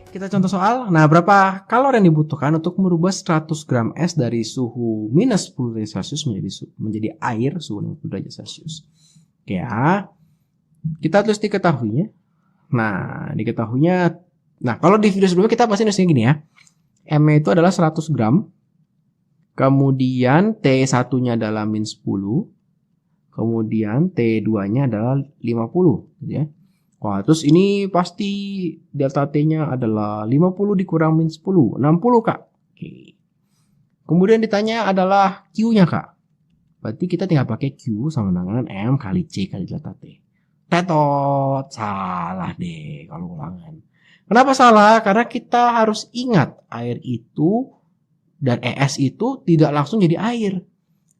Kita contoh soal. Nah, berapa kalori yang dibutuhkan untuk merubah 100 gram es dari suhu minus 10 derajat Celcius menjadi air suhu 50 derajat Celcius. Oke ya. Kita tulis diketahuinya. Nah, diketahuinya. Nah, kalau di video sebelumnya kita pasti nulisnya gini ya. M itu adalah 100 gram. Kemudian T1-nya adalah min 10. Kemudian T2-nya adalah 50. Gitu ya. Wah, terus ini pasti delta T-nya adalah 50 dikurang min 10. 60, Kak. Oke. Kemudian ditanya adalah Q-nya, Kak. Berarti kita tinggal pakai Q sama dengan M kali C kali delta T. Tetot. Salah deh kalau ulangan. Kenapa salah? Karena kita harus ingat air itu dan ES itu tidak langsung jadi air.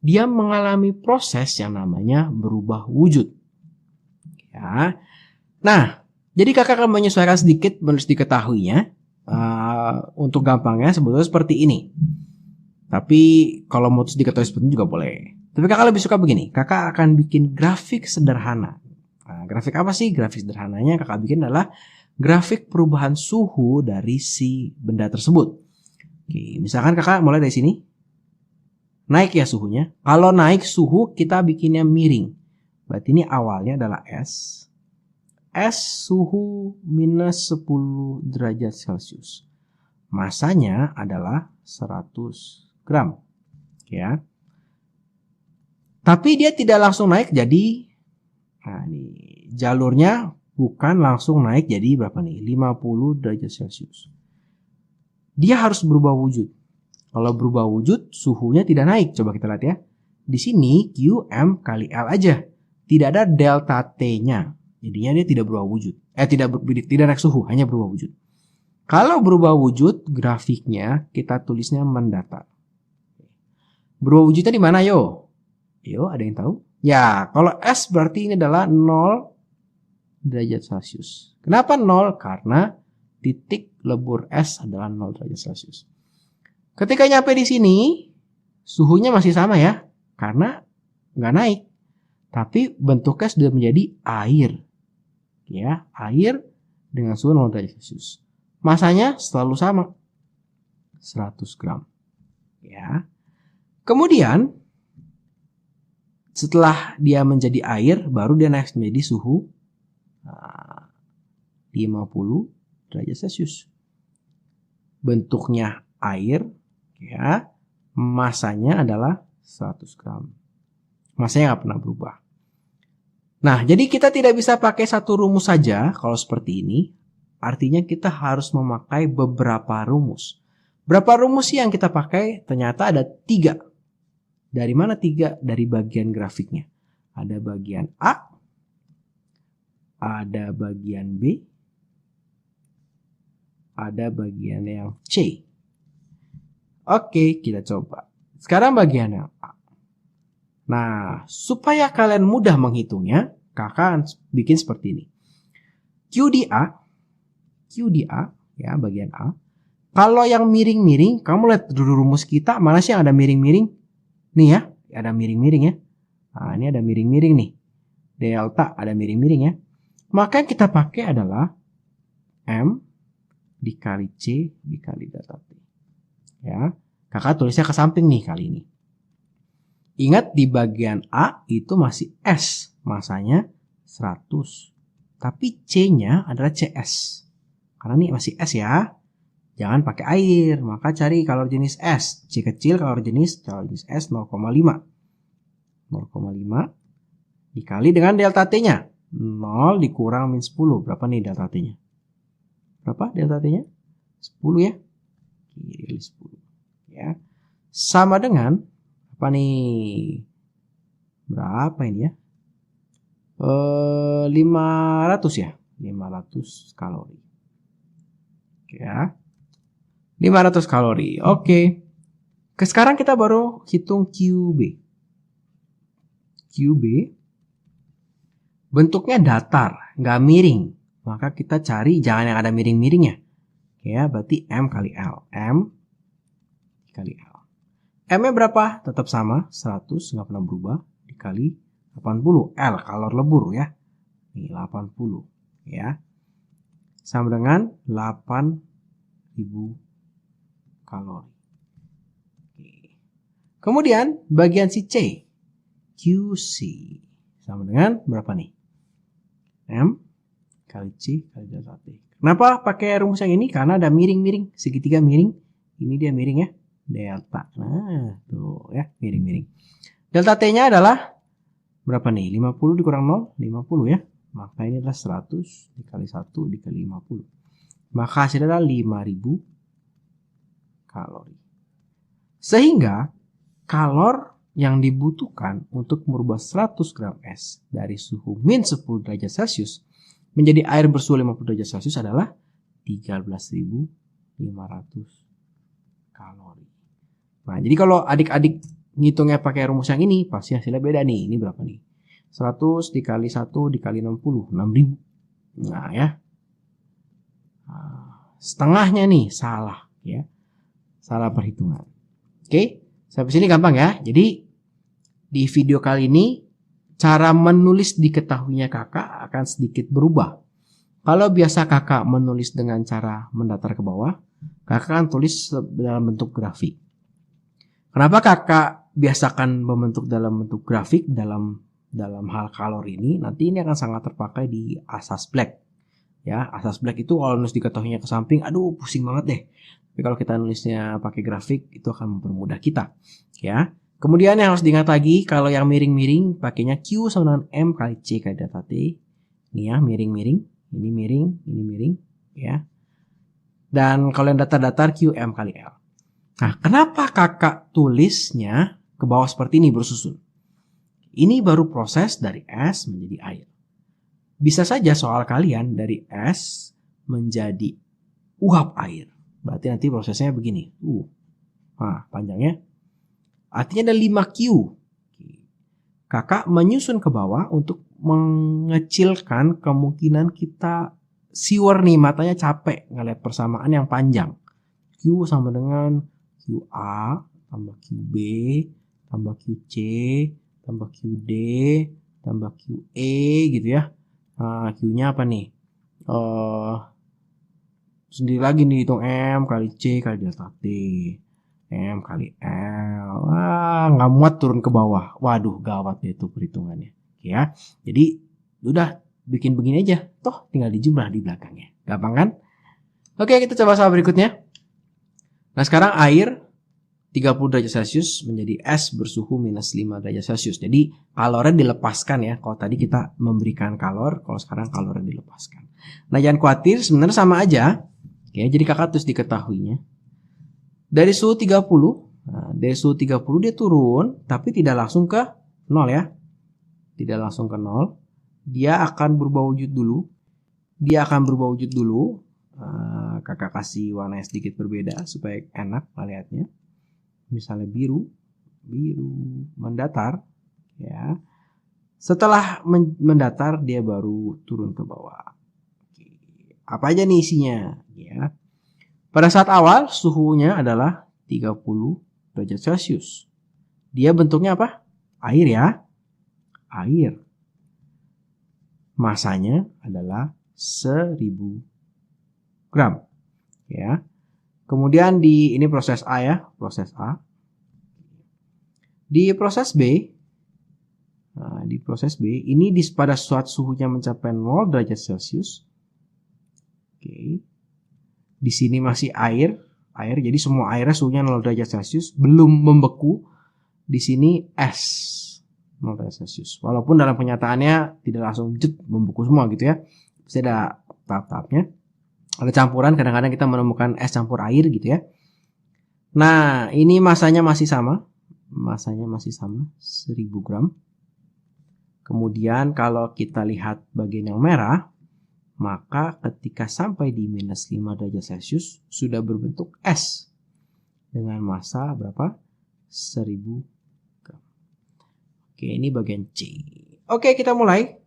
Dia mengalami proses yang namanya berubah wujud. Ya. Nah, jadi kakak akan menyesuaikan sedikit menulis diketahuinya. Untuk gampangnya sebetulnya seperti ini. Tapi kalau mau tulis diketahui seperti ini juga boleh. Tapi kakak lebih suka begini. Kakak akan bikin grafik sederhana. Nah, grafik apa sih? Grafik sederhananya kakak bikin adalah grafik perubahan suhu dari si benda tersebut. Oke, misalkan kakak mulai dari sini. Naik ya suhunya. Kalau naik suhu kita bikinnya miring. Berarti ini awalnya adalah S. Es suhu minus 10 derajat Celcius. Masanya adalah 100 gram. Ya. Tapi dia tidak langsung naik jadi, nah ini jalurnya bukan langsung naik jadi berapa nih? 50 derajat Celcius. Dia harus berubah wujud. Kalau berubah wujud, suhunya tidak naik. Coba kita lihat ya. Di sini QM kali L aja. Tidak ada delta T-nya. Jadinya dia tidak berubah wujud. Tidak naik suhu, hanya berubah wujud. Kalau berubah wujud, grafiknya kita tulisnya mendatar. Berubah wujudnya di mana yo? Yo, ada yang tahu? Ya, kalau S berarti ini adalah 0 derajat Celcius. Kenapa 0? Karena titik lebur S adalah 0 derajat Celcius. Ketika nyampe di sini, suhunya masih sama ya, karena nggak naik. Tapi bentuknya sudah menjadi air. Ya, air dengan suhu 0 derajat Celcius. Masanya selalu sama, 100 gram. Ya. Kemudian setelah dia menjadi air, baru dia naik menjadi suhu 50 derajat Celcius. Bentuknya air, ya. Masanya adalah 100 gram. Masanya nggak pernah berubah. Nah, jadi kita tidak bisa pakai satu rumus saja kalau seperti ini. Artinya kita harus memakai beberapa rumus. Berapa rumus sih yang kita pakai? Ternyata ada 3. Dari mana 3? Dari bagian grafiknya. Ada bagian A, ada bagian B, ada bagian yang C. Oke, kita coba. Sekarang bagian yang A. Nah, supaya kalian mudah menghitungnya, kakak akan bikin seperti ini. Q di A, ya bagian A. Kalau yang miring-miring, kamu lihat dulu rumus kita, mana sih yang ada miring-miring? Nih ya, ada miring-miring ya. Nah, ini ada miring-miring nih. Delta ada miring-miring ya. Maka yang kita pakai adalah M dikali C dikali delta T. Ya, kakak tulisnya ke samping nih kali ini. Ingat di bagian A itu masih S, masanya 100. Tapi C-nya adalah CS. Karena ini masih S ya. Jangan pakai air, maka cari kalori jenis S. C kecil kalori jenis S 0,5. 0,5 dikali dengan delta T-nya. 0 dikurang min 10. Berapa nih delta T-nya? Berapa delta T-nya? 10 ya. Kiri 10. Ya. Sama dengan apa nih? Berapa ini ya? 500 ya. 500 kalori. Ya. 500 kalori. Oke. Sekarang kita baru hitung QB. QB bentuknya datar, nggak miring. Maka kita cari jangan yang ada miring-miringnya. Ya, berarti M kali L. M kali L. M-nya berapa? Tetap sama, 100, nggak pernah berubah. Dikali 80. L, kalor lebur ya. Ini 80. Ya. Sama dengan 8 kalori. Oke. Kemudian bagian si C, QC sama dengan berapa nih? M kali C kali delta T. Kenapa pakai rumus yang ini? Karena ada miring-miring, segitiga miring. Ini dia miring ya, delta. Nah, tuh ya, miring-miring. Delta T-nya adalah berapa nih? 50 dikurang 0, 50 ya. Maka ini adalah 100 dikali 1 dikali 50. Maka hasilnya adalah 5000 kalori. Sehingga kalor yang dibutuhkan untuk merubah 100 gram es dari suhu min 10 derajat Celcius menjadi air bersuhu 50 derajat Celcius adalah 13.500 kalori. Nah, jadi kalau adik-adik ngitungnya pakai rumus yang ini, pasti hasilnya beda nih. Ini berapa nih? 100 dikali 1 dikali 60, 6.000. Nah ya. Setengahnya nih salah ya. Salah perhitungan. Oke, sampai sini gampang ya. Jadi di video kali ini cara menulis diketahuinya kakak akan sedikit berubah. Kalau biasa kakak menulis dengan cara mendatar ke bawah, kakak akan tulis dalam bentuk grafik. Kenapa kakak biasakan membentuk dalam bentuk grafik dalam hal kalori ini? Nanti ini akan sangat terpakai di asas black. Ya, asas black itu kalau nulis diketahuinya ke samping, aduh pusing banget deh. Tapi kalau kita nulisnya pakai grafik itu akan mempermudah kita. Ya. Kemudian yang harus diingat lagi, kalau yang miring-miring pakainya Q sama dengan M kali C kali delta T. Ini ya, miring-miring, ini miring, ya. Dan kalau yang datar-datar Q M kali L. Nah, kenapa kakak tulisnya ke bawah seperti ini bersusun? Ini baru proses dari es menjadi air. Bisa saja soal kalian dari es menjadi uap air. Berarti nanti prosesnya begini. Nah, panjangnya. Artinya ada 5Q. Kakak menyusun ke bawah untuk mengecilkan kemungkinan kita siwer nih, matanya capek ngeliat persamaan yang panjang. Q sama dengan QA tambah QB tambah QC tambah QD tambah QE gitu ya. Nah, Q-nya apa nih? Sendiri lagi nih, hitung M kali C kali delta T. M kali L. Nggak muat turun ke bawah. Waduh, gawat deh itu perhitungannya. Oke ya. Jadi udah bikin begini aja. Toh tinggal dijumlah di belakangnya. Gampang kan? Oke, kita coba soal berikutnya. Nah, sekarang air 30 derajat Celcius menjadi es bersuhu minus 5 derajat Celcius. Jadi kalornya dilepaskan ya. Kalau tadi kita memberikan kalor, kalau sekarang kalornya dilepaskan. Nah, jangan khawatir, sebenarnya sama aja. Oke, jadi kakak terus diketahuinya. Dari suhu 30, nah, dari suhu 30 dia turun, tapi tidak langsung ke 0 ya. Tidak langsung ke 0. Dia akan berubah wujud dulu. Kakak kasih warnanya sedikit berbeda supaya enak melihatnya. Misalnya biru mendatar ya. Setelah mendatar dia baru turun ke bawah. Oke. Apa aja nih isinya ya. Pada saat awal suhunya adalah 30 derajat Celcius. Dia bentuknya apa? Air ya. Air. Masanya adalah 1000 gram. Ya. Kemudian ini proses A ya, proses A. Di proses B, ini pada saat suhunya mencapai 0 derajat Celcius. Oke. Di sini masih air, jadi semua airnya suhunya 0 derajat Celcius, belum membeku. Di sini es 0 derajat Celcius. Walaupun dalam kenyataannya tidak langsung membeku semua gitu ya. Pasti ada tahap-tahapnya. Ada campuran, kadang-kadang kita menemukan es campur air gitu ya. Nah, ini masanya masih sama. 1000 gram. Kemudian kalau kita lihat bagian yang merah, maka ketika sampai di minus 5 derajat Celcius sudah berbentuk es dengan massa berapa? 1000 gram. Oke, ini bagian C. Oke, kita mulai.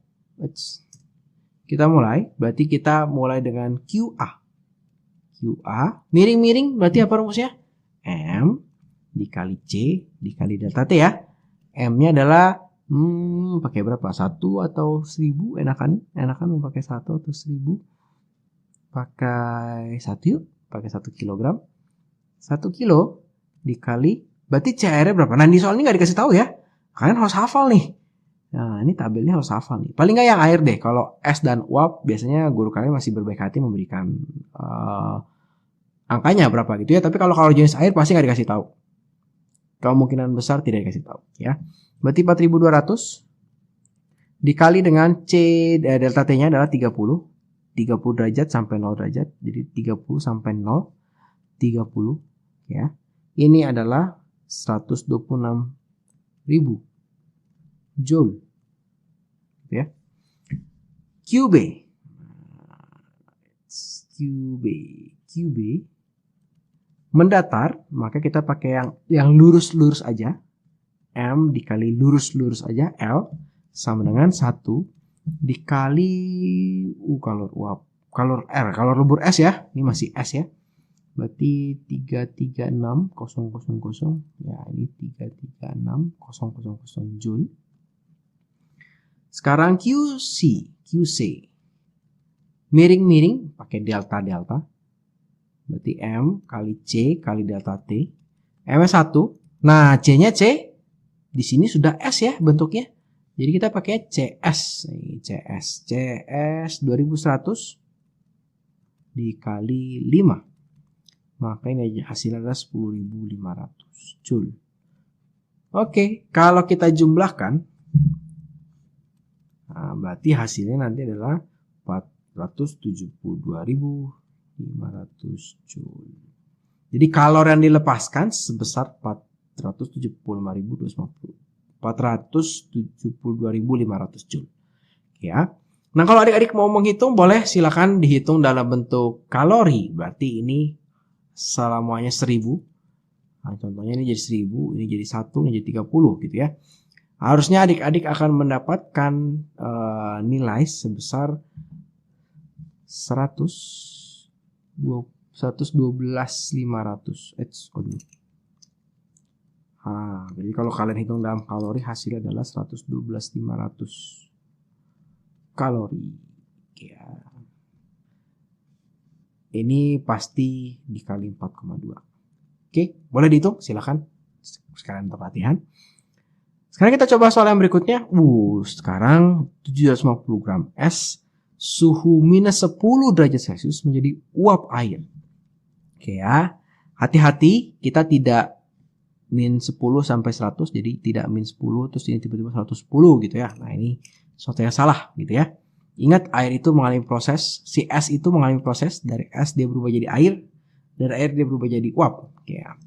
Berarti kita mulai dengan QA. Miring-miring berarti apa rumusnya? M dikali C dikali delta T ya. M-nya adalah pakai berapa? 1 atau 1000? Enakan mau pakai 1 atau 1000? Pakai 1 yuk. pakai 1 kilogram. 1 kilo dikali, berarti CR-nya berapa? Nah, di soal ini nggak dikasih tahu ya. Kalian harus hafal nih. Nah, ini tabelnya harus hafal nih. Paling nggak yang air deh. Kalau es dan uap, biasanya guru kalian masih berbaik hati memberikan angkanya berapa gitu ya. Tapi kalau jenis air pasti nggak dikasih tahu. Kemungkinan besar tidak dikasih tahu ya. Berarti 4.200 dikali dengan delta T-nya adalah 30 derajat sampai 0 derajat. Jadi 30 sampai 0, 30 ya. Ini adalah 126.000 joule ya. QB mendatar, maka kita pakai yang lurus-lurus aja. M dikali lurus-lurus aja, L sama dengan 1 dikali kalor uap, kalor R, kalor lebur S ya. Ini masih S ya. Berarti 336.000 ya, ini 336.000 joule. Sekarang QC miring-miring pakai delta. Berarti M kali C kali delta T. M 1. Nah, C-nya C. Di sini sudah S ya bentuknya. Jadi kita pakai CS. CS 2100 dikali 5. Maka ini hasilnya adalah 10.500 joule. Oke, kalau kita jumlahkan, nah, berarti hasilnya nanti adalah 472.500 joule. Jadi kalori yang dilepaskan sebesar 472.500 joule. Ya. Nah, kalau adik-adik mau menghitung, boleh silakan dihitung dalam bentuk kalori. Berarti ini semuanya 1000. Nah, contohnya ini jadi 1000, ini jadi 1, ini jadi 30 gitu ya. Harusnya adik-adik akan mendapatkan nilai sebesar 112.500. Jadi kalau kalian hitung dalam kalori, hasilnya adalah 112.500 kalori. Ya. Ini pasti dikali 4,2. Oke, boleh dihitung? Silakan. Sekarang untuk latihan. Sekarang kita coba soal yang berikutnya. Sekarang 750 gram es, suhu minus 10 derajat Celcius menjadi uap air. Oke ya. Hati-hati, kita tidak min 10 sampai 100, jadi tidak min 10 terus ini tiba-tiba 110 gitu ya. Nah, ini sesuatu yang salah gitu ya. Ingat, air itu mengalami proses, si es itu mengalami proses, dari es dia berubah jadi air, dari air dia berubah jadi uap. Oke ya.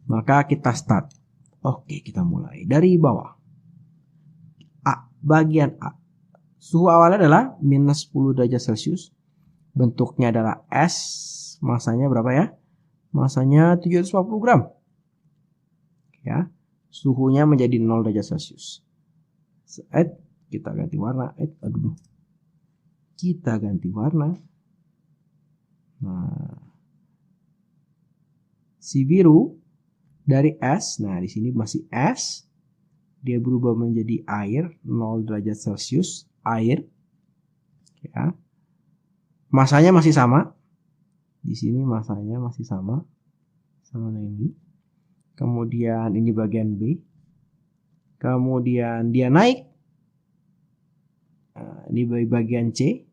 Maka kita start. Oke, kita mulai dari bawah. Bagian A. Suhu awalnya adalah minus 10 derajat Celcius. Bentuknya adalah es. Masanya berapa ya? Masanya 750 gram. Ya, suhunya menjadi 0 derajat Celcius. Kita ganti warna. Kita ganti warna. Nah, si biru dari es. Nah, di sini masih es. Dia berubah menjadi air, 0 derajat Celcius, air. Ya. Masanya masih sama. Di sini masanya masih sama. Sama ini. Kemudian ini bagian B. Kemudian dia naik. Nah, ini bagian C.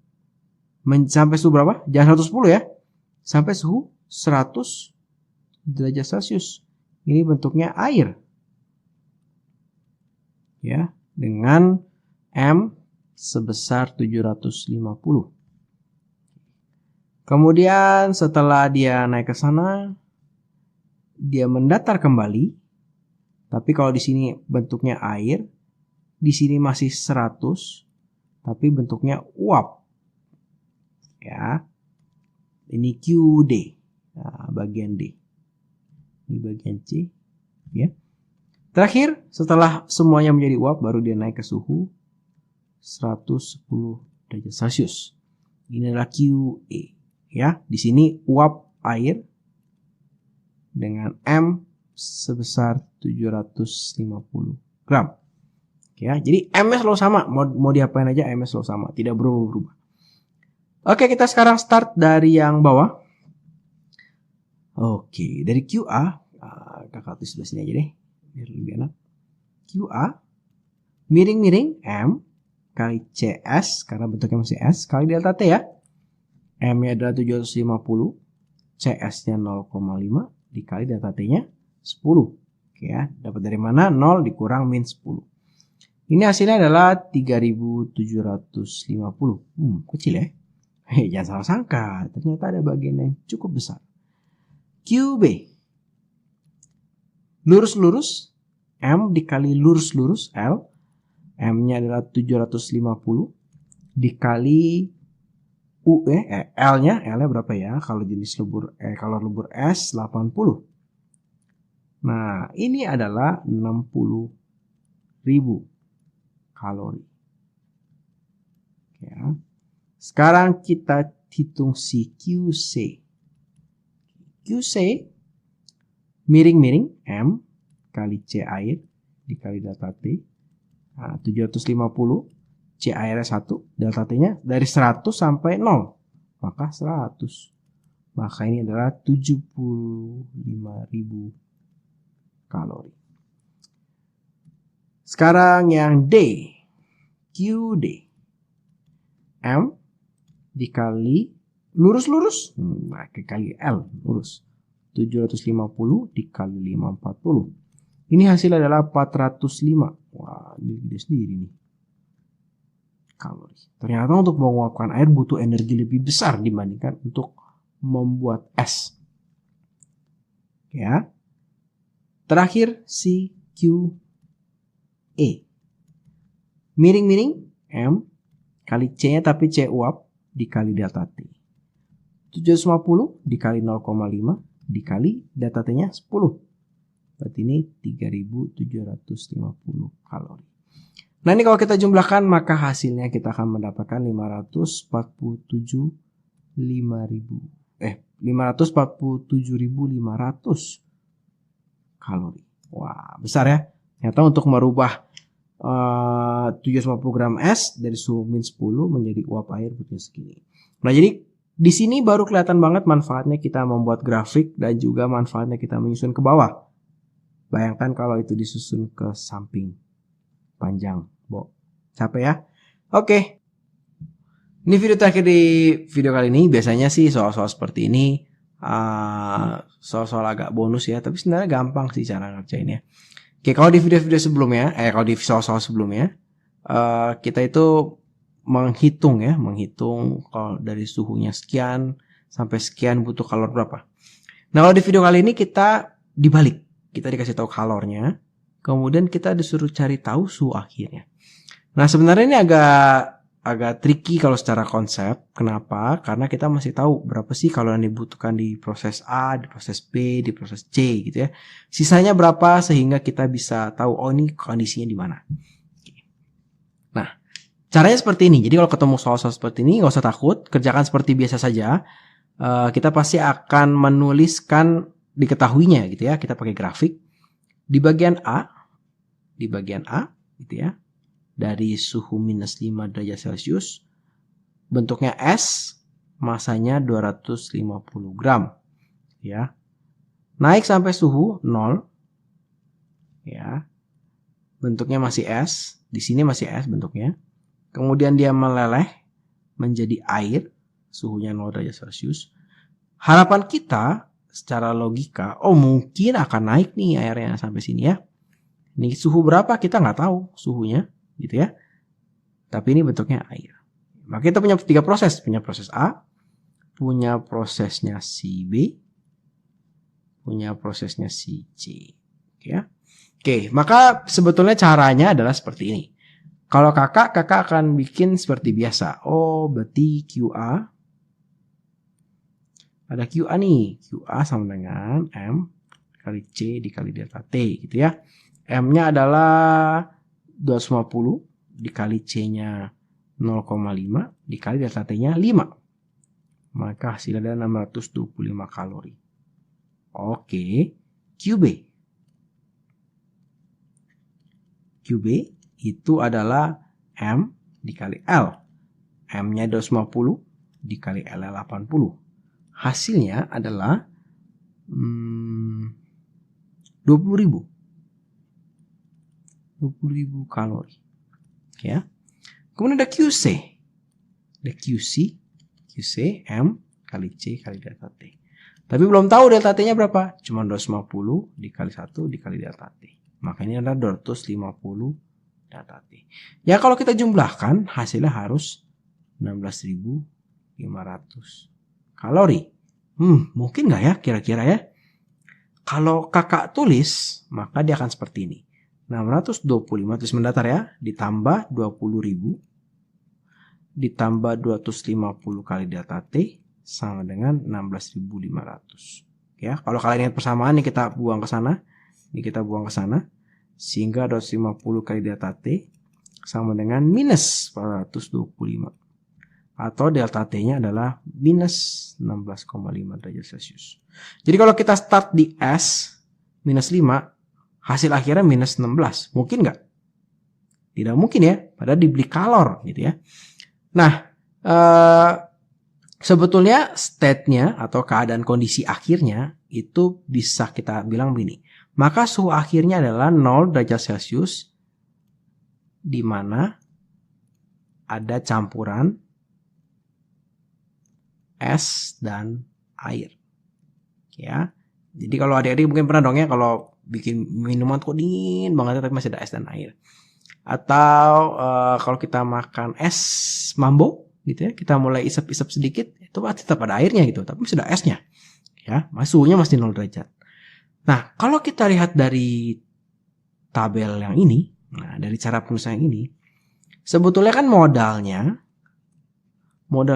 Sampai suhu berapa? Jangan 110 ya. Sampai suhu 100 derajat Celcius. Ini bentuknya air. Ya, dengan M sebesar 750. Kemudian setelah dia naik ke sana, dia mendatar kembali. Tapi kalau di sini bentuknya air, di sini masih 100, tapi bentuknya uap. Ya. Ini QD. Nah, bagian D. Ini bagian C, ya. Terakhir, setelah semuanya menjadi uap, baru dia naik ke suhu 110 derajat Celcius. Ini adalah QE. Ya, di sini uap air dengan M sebesar 750 gram. Ya, jadi M-nya selalu sama. Mau diapain aja M-nya selalu sama, tidak berubah-ubah. Oke, kita sekarang start dari yang bawah. Oke, dari QA, kakak tulis sebelah sini aja deh, biar lebih enak. QA, miring-miring M kali CS, karena bentuknya masih S, kali delta T ya. M-nya adalah 750, CS-nya 0,5, dikali delta T-nya 10. Oke ya, dapat dari mana? 0 dikurang min 10. Ini hasilnya adalah 3750. Kecil ya. Jangan salah sangka, ternyata ada bagian yang cukup besar. QB, lurus-lurus, M dikali lurus-lurus, L. M-nya adalah 750 dikali U, L-nya berapa ya? Kalau jenis kalau lubur S 80. Nah, ini adalah 60.000 kalori. Ya. Sekarang kita hitung si QC. QC miring-miring M kali C air dikali delta T. Nah, 750, C airnya 1, delta T-nya dari 100 sampai 0. Maka 100. Maka ini adalah 75.000 kalori. Sekarang yang D. QD. M dikali lurus-lurus. Nah, dikali L lurus. 750 dikali 540. Ini hasil adalah 405. Wah, ini gede sendiri nih. Kalori. Ternyata untuk menguapkan air butuh energi lebih besar dibandingkan untuk membuat es. Ya. Terakhir si QE. Miring-miring M kali C-nya tapi C uap dikali delta T. 750 dikali 0,5 dikali delta T-nya 10. Berarti ini 3750 kalori. Nah, ini kalau kita jumlahkan maka hasilnya kita akan mendapatkan 547.500 kalori. Wah, besar ya. Ternyata untuk merubah 750 gram es dari suhu min 10 menjadi uap air butuhnya segini. Nah, jadi di sini baru kelihatan banget manfaatnya kita membuat grafik dan juga manfaatnya kita menyusun ke bawah. Bayangkan kalau itu disusun ke samping. Panjang, capek ya? Oke. Ini video terakhir di video kali ini. Biasanya sih soal-soal seperti ini soal-soal agak bonus ya, tapi sebenarnya gampang sih cara ngerjainnya. Oke, kalau di video-video sebelumnya, kalau di soal-soal sebelumnya, kita itu menghitung kalau dari suhunya sekian sampai sekian butuh kalori berapa. Nah, kalau di video kali ini kita dibalik. Kita dikasih tahu kalornya, kemudian kita disuruh cari tahu suhu akhirnya. Nah, sebenarnya ini agak tricky kalau secara konsep. Kenapa? Karena kita masih tahu berapa sih kalori yang dibutuhkan di proses A, di proses B, di proses C gitu ya. Sisanya berapa sehingga kita bisa tahu ini kondisinya di mana. Nah, caranya seperti ini. Jadi kalau ketemu soal-soal seperti ini, nggak usah takut, kerjakan seperti biasa saja. Kita pasti akan menuliskan diketahuinya gitu ya. Kita pakai grafik di bagian A gitu ya. Dari suhu minus 5 derajat Celcius, bentuknya es, masanya 250 gram, ya. Naik sampai suhu 0, ya. Bentuknya masih es, di sini masih es bentuknya. Kemudian dia meleleh menjadi air, suhunya 0 derajat Celcius. Harapan kita secara logika, mungkin akan naik nih airnya sampai sini ya. Ini suhu berapa kita nggak tahu suhunya. Gitu ya. Tapi ini bentuknya air. Maka kita punya 3 proses. Punya proses A, punya prosesnya si B, punya prosesnya si C. Oke ya. Oke, maka sebetulnya caranya adalah seperti ini. Kalau kakak akan bikin seperti biasa. Berarti QA. Ada QA nih. QA sama dengan M kali C dikali delta T gitu ya. M-nya adalah 250 dikali C-nya 0,5 dikali delta T-nya 5. Maka hasilnya adalah 625 kalori. Oke, QB. QB itu adalah M dikali L. M-nya 250 dikali L 80. Hasilnya adalah 20.000 kalori. Oke ya. Kemudian ada QC. Ada QC M kali C kali delta T. Tapi belum tahu delta T-nya berapa. Cuma 250 dikali 1 dikali delta T. Maka ini adalah 250 delta T. Ya kalau kita jumlahkan hasilnya harus 16.500 kalori. Mungkin nggak ya kira-kira ya? Kalau kakak tulis maka dia akan seperti ini. 625 terus mendatar ya, ditambah 20.000 ditambah 250 kali delta T sama dengan 16.500. Ya, kalau kalian ingat persamaan ini kita buang ke sana. Ini kita buang ke sana sehingga 250 kali delta T sama dengan minus 425. Atau delta T-nya adalah minus 16,5 derajat Celcius. Jadi kalau kita start di S minus 5, hasil akhirnya minus 16. Mungkin nggak? Tidak mungkin ya, padahal dibeli kalor gitu ya. Nah, sebetulnya state-nya atau keadaan kondisi akhirnya itu bisa kita bilang begini. Maka suhu akhirnya adalah 0 derajat Celcius di mana ada campuran es dan air. Ya. Jadi kalau adik-adik mungkin pernah dong ya kalau bikin minuman kok dingin banget tapi masih ada es dan air. Atau kalau kita makan es mambo gitu ya, kita mulai isep-isep sedikit itu tetap ada airnya gitu, tapi masih ada esnya. Ya, suhunya masih 0 derajat. Nah, kalau kita lihat dari tabel yang ini, nah dari cara penulisan yang ini, sebetulnya kan modal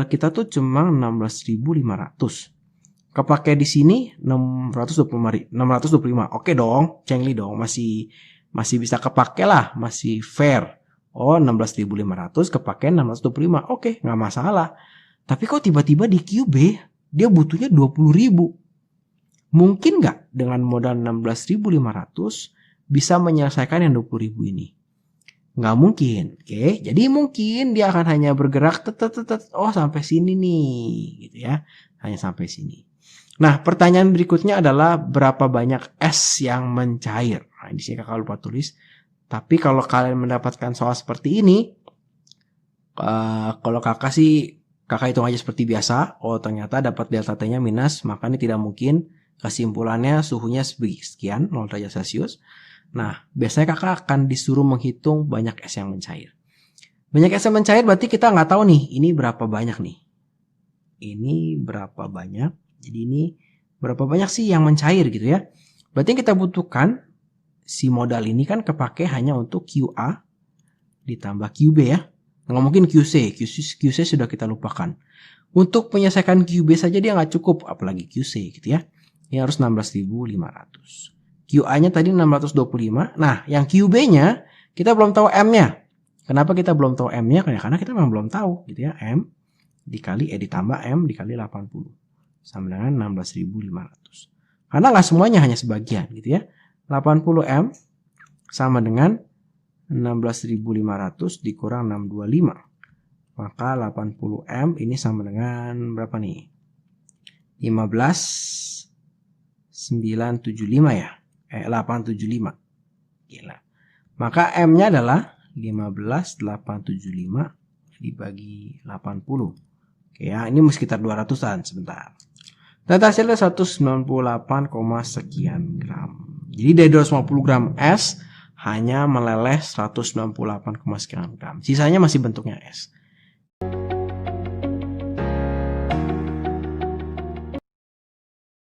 kita tuh cuma 16.500. Kepake di sini 625. Oke dong, cengli dong, masih bisa kepake lah, masih fair. Oh, 16.500 kepake 625. Oke, nggak masalah. Tapi kok tiba-tiba di QB dia butuhnya 20.000. Mungkin nggak dengan modal 16.500 bisa menyelesaikan yang 20.000 ini? Nggak mungkin. Oke, jadi mungkin dia akan hanya bergerak sampai sini nih, gitu ya. Hanya sampai sini. Nah, pertanyaan berikutnya adalah berapa banyak es yang mencair. Nah, di sini kakak lupa tulis. Tapi kalau kalian mendapatkan soal seperti ini, kalau kakak hitung aja seperti biasa. Oh, ternyata dapat delta T-nya minus, maka ini tidak mungkin. Kesimpulannya suhunya sekian, 0 derajat Celcius. Nah, biasanya kakak akan disuruh menghitung banyak es yang mencair. Banyak es yang mencair berarti kita nggak tahu nih, ini berapa banyak nih. Ini berapa banyak. Jadi ini berapa banyak sih yang mencair gitu ya. Berarti yang kita butuhkan, si modal ini kan kepake hanya untuk QA ditambah QB ya. Nggak mungkin QC sudah kita lupakan. Untuk menyelesaikan QB saja dia nggak cukup, apalagi QC gitu ya. Ini harus 16.500. QA-nya tadi 625. Nah, yang QB-nya kita belum tahu M-nya. Kenapa kita belum tahu M-nya? Karena kita memang belum tahu gitu ya. M ditambah M dikali 80 sama dengan 16.500. Karena nggak semuanya, hanya sebagian gitu ya. 80M sama dengan 16.500 dikurang 625. Maka 80M ini sama dengan berapa nih? 15.975 ya. 875. Gila. Maka M-nya adalah 15.875 dibagi 80. Oke ya, ini sekitar 200-an sebentar. Data hasilnya 198, sekian gram. Jadi dari 250 gram es hanya meleleh 198, sekian gram. Sisanya masih bentuknya es.